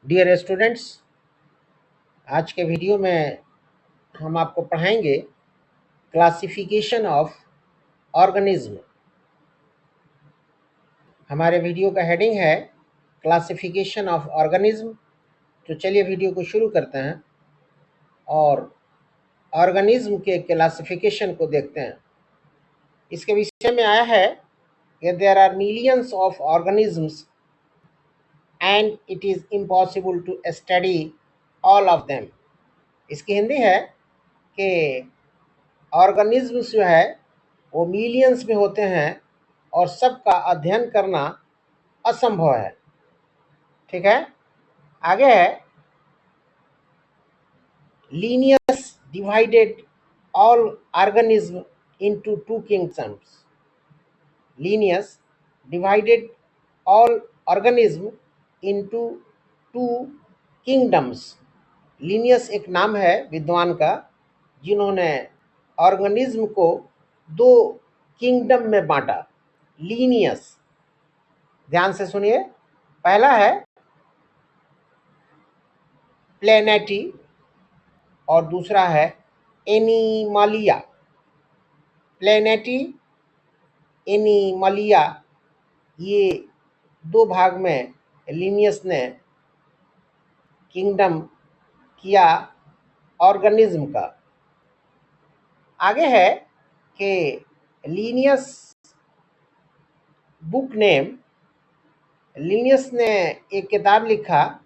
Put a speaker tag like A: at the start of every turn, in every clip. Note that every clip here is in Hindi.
A: डियर स्टूडेंट्स, आज के वीडियो में हम आपको पढ़ाएंगे क्लासिफिकेशन ऑफ ऑर्गेनिज्म। हमारे वीडियो का हेडिंग है क्लासिफिकेशन ऑफ ऑर्गेनिज्म। तो चलिए वीडियो को शुरू करते हैं और ऑर्गेनिज्म के क्लासिफिकेशन को देखते हैं। इसके विषय में आया है कि there are millions of organisms and it is impossible to study all of them. इसकी हिंदी है कि ऑर्गेनिज्म्स जो है वो मिलियंस में होते हैं और सबका अध्ययन करना असंभव है। ठीक है, आगे है Linnaeus divided all organism into two kingdoms. Linnaeus divided all organism into two kingdoms. Linnaeus एक नाम है विद्वान का जिन्होंने ऑर्गेनिज्म को दो किंगडम में बांटा। लीनियस, ध्यान से सुनिए। पहला है प्लेनेटी और दूसरा है एनिमलिया। प्लेनेटी, एनिमलिया, ये दो भाग में लीनियस ने किंगडम किया ऑर्गेनिज्म का। आगे है कि लीनियस बुक नेम, लीनियस ने एक किताब लिखा,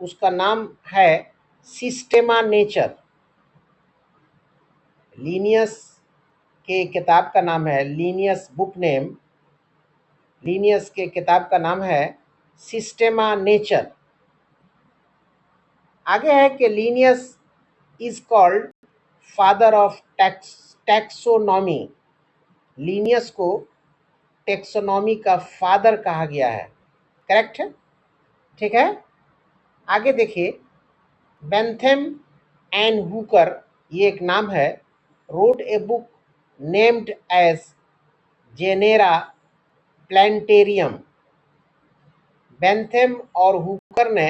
A: उसका नाम है सिस्टेमा नेचर। लीनियस के किताब का नाम है, लीनियस बुक नेम, लीनियस के किताब का नाम है सिस्टेमा नेचर। आगे है कि Linnaeus is called father of taxonomy. Linnaeus को टैक्सोनॉमी का फादर कहा गया है। करेक्ट है, ठीक है। आगे देखिए, बेंथम एंड हुकर, ये एक नाम है, wrote a book named as Genera Plantarum. Bentham और हुकर ने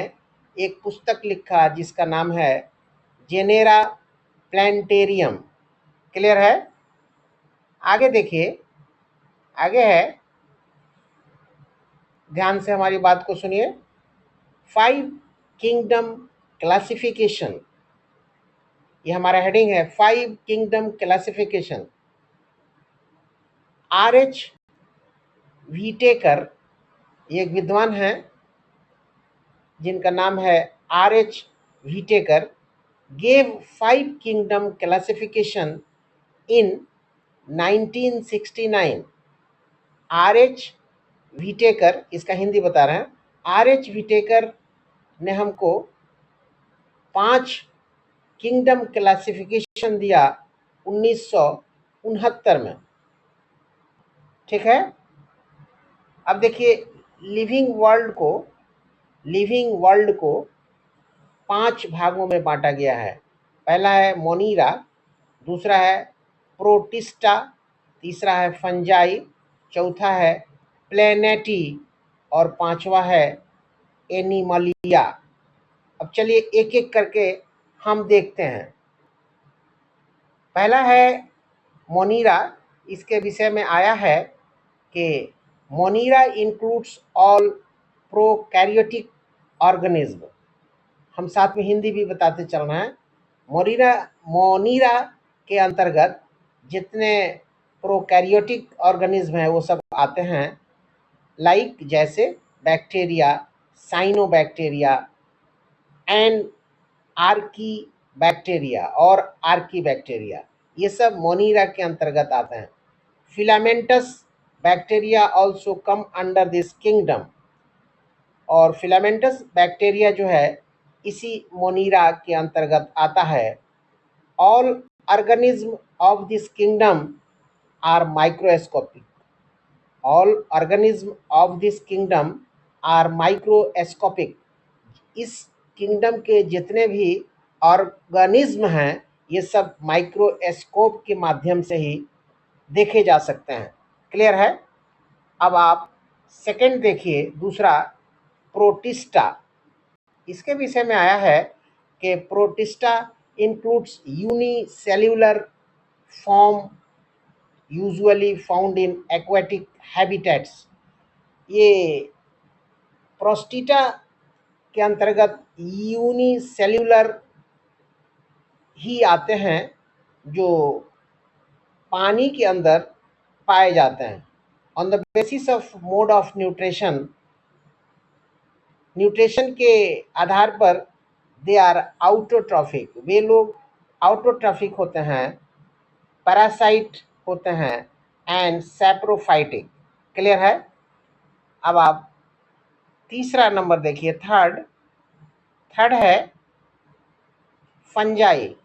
A: एक पुस्तक लिखा जिसका नाम है जेनेरा प्लांटेरियम। क्लियर है। आगे देखिए, आगे है, ध्यान से हमारी बात को सुनिए। 5 किंगडम क्लासिफिकेशन, ये हमारा हेडिंग है, 5 किंगडम क्लासिफिकेशन। R.H. व्हीटेकर, ये एक विद्वान हैं जिनका नाम है R.H. व्हीटेकर, gave 5 kingdom classification in 1969। R.H. व्हीटेकर, इसका हिंदी बता रहे हैं, R.H. व्हीटेकर ने हमको 5 किंगडम क्लासिफिकेशन दिया 1969 में। ठीक है। अब देखिए, लिविंग वर्ल्ड को 5 भागों में बांटा गया है। पहला है मोनीरा, दूसरा है प्रोटिस्टा, तीसरा है फंजाई, चौथा है प्लेनेटी और पांचवा है एनिमलिया। अब चलिए एक एक करके हम देखते हैं। पहला है मोनीरा। इसके विषय में आया है कि मोनीरा इंक्लूड्स ऑल प्रोकैरियोटिक ऑर्गेनिज्म। हम साथ में हिंदी भी बताते चल रहे हैं। मोनीरा के अंतर्गत जितने प्रोकैरियोटिक ऑर्गेनिज्म हैं वो सब आते हैं, लाइक जैसे bacteria, cyanobacteria and archaebacteria और आर्की बैक्टीरिया, ये सब मोनीरा के अंतर्गत आते हैं। Filamentous bacteria also come under this kingdom, और फिलामेंटस बैक्टीरिया जो है इसी मोनीरा के अंतर्गत आता है। All organism of this kingdom are microscopic. All organism of this kingdom are microscopic. इस किंगडम के जितने भी ऑर्गेनिज्म हैं ये सब माइक्रोस्कोप के माध्यम से ही देखे जा सकते हैं। क्लियर है। अब आप सेकंड देखिए, दूसरा प्रोटिस्टा। इसके विषय में आया है कि protista includes unicellular form usually found in aquatic habitats. ये प्रोस्टिटा के अंतर्गत यूनिसेल्युलर ही आते हैं जो पानी के अंदर पाए जाते हैं। On the basis of mode of nutrition के आधार पर दे आर आउटोट्रॉफिक, वे लोग आउटोट्रॉफिक होते हैं, पैरासाइट होते हैं एंड सैप्रोफाइटिक। क्लियर है? अब आप तीसरा नंबर देखिए, थर्ड है फंजाई।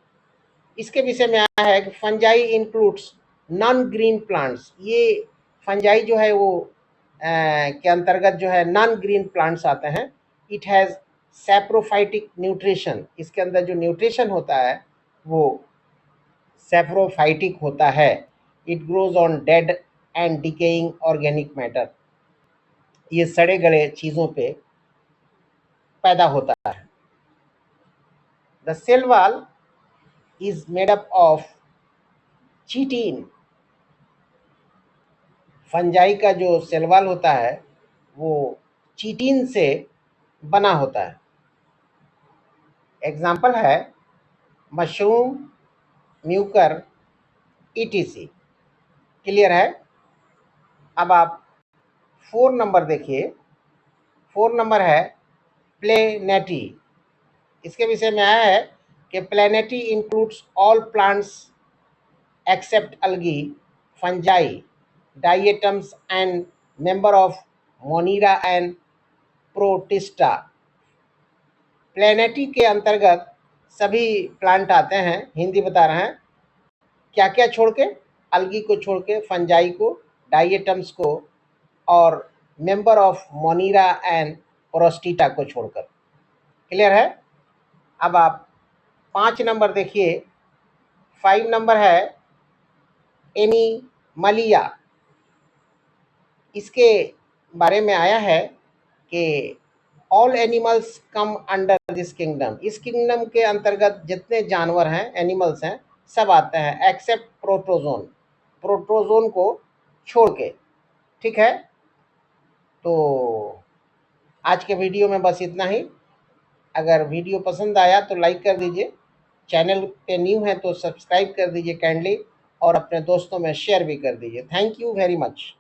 A: इसके विषय में आया है कि fungi includes non green plants. ये फंजाई जो है वो के अंतर्गत जो है नॉन ग्रीन प्लांट्स आते हैं। इट हैज़ सैप्रोफाइटिक न्यूट्रिशन, इसके अंदर जो न्यूट्रिशन होता है वो सैप्रोफाइटिक होता है। It grows on dead and decaying organic matter, ये सड़े गले चीज़ों पे पैदा होता है। The cell wall is made up of chitin. Fungi का जो सेल वॉल होता है वो चिटिन से बना होता है। एग्जाम्पल है मशरूम, म्यूकर, ईटीसी। क्लियर है? अब आप 4 नंबर देखिए। 4 नंबर है प्लेनेटी। इसके विषय में आया है कि Plantae includes all plants except algae, fungi, diatoms and member of Monera and Protista। Plantae के अंतर्गत सभी प्लांट आते हैं, हिंदी बता रहे हैं, क्या क्या छोड़ के? अलगी को छोड़ के, फंजाई को, डाइएटम्स को और मेंबर ऑफ मोनीरा एंड प्रोस्टिटा को छोड़कर। क्लियर है? अब आप 5 नंबर देखिए। 5 नंबर है एनिमलिया। इसके बारे में आया है कि all animals come under this kingdom. इस किंगडम के अंतर्गत जितने जानवर हैं, एनिमल्स हैं, सब आते हैं एक्सेप्ट प्रोटोजोन, प्रोटोजोन को छोड़ के। ठीक है? तो आज के वीडियो में बस इतना ही। अगर वीडियो पसंद आया तो लाइक कर दीजिए, चैनल पे न्यू है तो सब्सक्राइब कर दीजिए काइंडली, और अपने दोस्तों में शेयर भी कर दीजिए। Thank you very much.